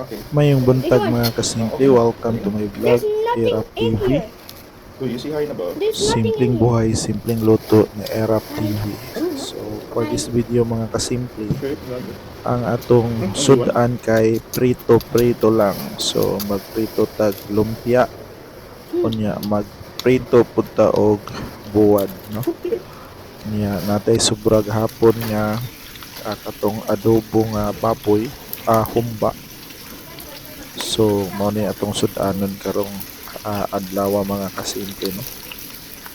Okay. Mayong buntag mga kasimple, welcome to my vlog, Erap TV. So you see how in about? Simpleng buhay, simpleng luto ni Erap TV. So for this video mga kasimple, Okay. Grabe. ang atong sudan kay prito lang. So magprito tag lumpia, unya magprito punta og buwad, no? Niya natay sobrag hapon nga katong adobo nga baboy, humba. So mao ni atong sudanon karong adlaw mga kasimple, no.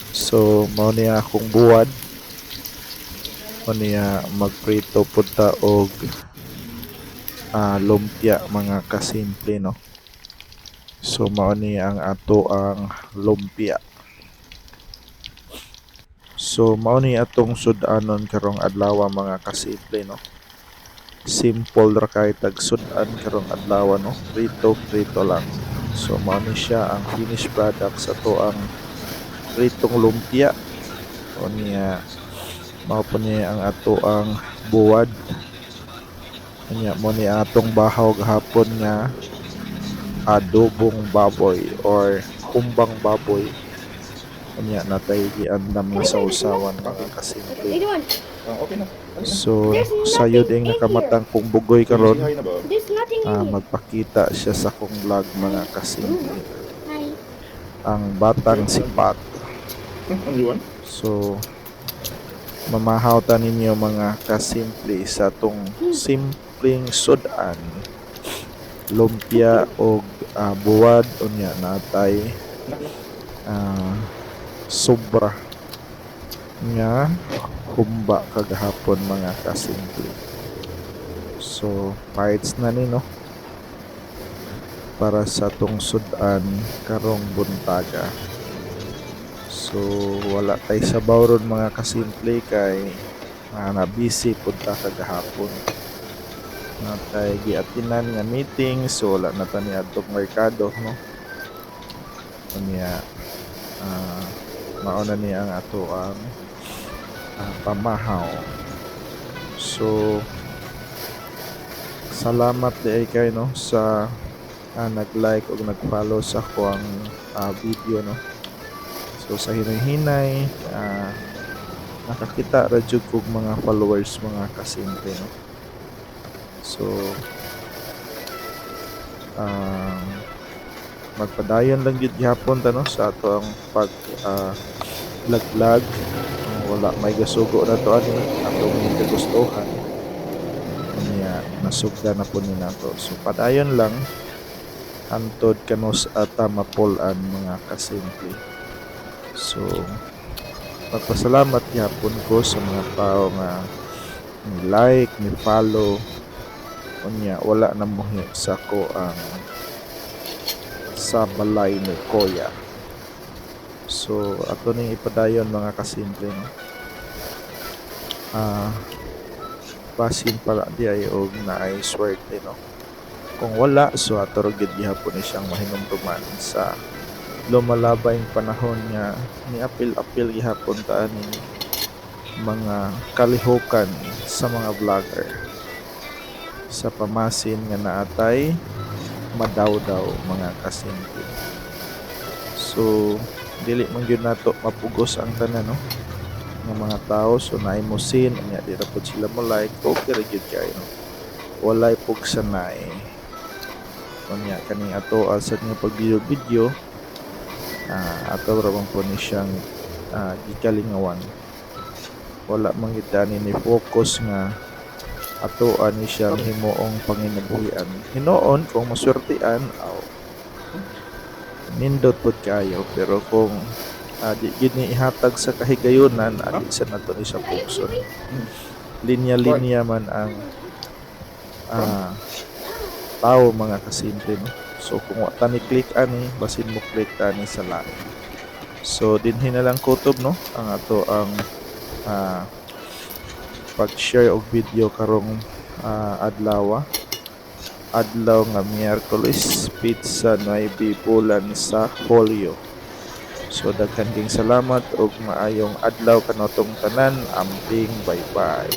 So mao ni akong buwad, mao niya magprito punta og lumpia mga kasimple, no. So mao ni ang ato ang lumpia. So mao ni atong sudanon karong adlaw mga kasimple, no. Simple ra kay tag sudan karong adlaw, no. Prito lang. So mao ni siya ang finished product sa to ang pritong lumpia. O niya mao po niya ang ato ang buwad. Niya mo ni atong bahaw gahapon nga adobong baboy or humbang baboy. Niya natay giandam nga sausawan mga kasimple. Okay na. So sayod ang nakamatang kong bugoy So you see karon, how in about? There's nothing in here. magpakita siya sa kong vlog mga kasimple. Hi. Ang batang sipat. Only one? So mamahaw ta ninyo mga kasimple sa tong simpleng sudan, lumpia o buwad, unya natay sobra nga humba kagahapon mga kasimple. So parts na ni, no, para sa tong sudan karong buntaga. So wala tay sabaw ron mga kasimple kay na busy punta kagahapon. Natay giatinan nga meeting, so wala na ta ni adtong merkado, no. Unya mao na ni ang ato ang pamahaw. So salamat di kay, no, sa nag-like o nag-follow sa akong video, no. So sa hinay-hinay nakakita ra jud kog mga followers mga kasimple, no. So magpadayon lang gid gihapon ta, no, sa ato ang pag vlog. Wala may gasugo na to ani atong kagustuhan. Unya nasugda na po ni nato. So padayon lang hantod kanos ata mapulan mga kasimple. So magpasalamat gihapon ko sa mga tao nga ni like, ni follow. Unya wala na mohi sa ko ang sa balay ni Koya. So ato ning ipadayon mga kasimple, no. Basin pala di ay og naay swerte, no. Kung wala, so ato ra gid gihapon ni siyang mahinumduman sa lumalabayng panahon nga ni apil gihapon ta ni mga kalihukan sa mga vlogger sa pamasin nga naatay madawdaw mga kasimple. So dili man gyud nato mapugos ang tanan, no, ng mga tao. So naay mo sin nya di ra pud sila mo like, okay ra gyud kay, no. Walay pugsanay. Unya kaning ato asad nga pag video ato ra man po ni siyang gikalingawan. Wala man gid ni focus nga ato ani siyang himuong panginabuhian. Hinoon kung maswertean nindot pod kayo, pero kung di gid ni ihatag sa kahigayunan, adi sa nato ni sa pugson. Linya man ang tao mga kasimple, no. So kung wa ta ni click ani, basin mo click ani sa lain. So dinhi na lang kutob, no, ang ato ang pag-share og video karong adlaw nga Miyerkules, pizza 9 bulan sa Hulyo. So daghan ding salamat og maayong adlaw kanatong tanan. Amping, bye bye.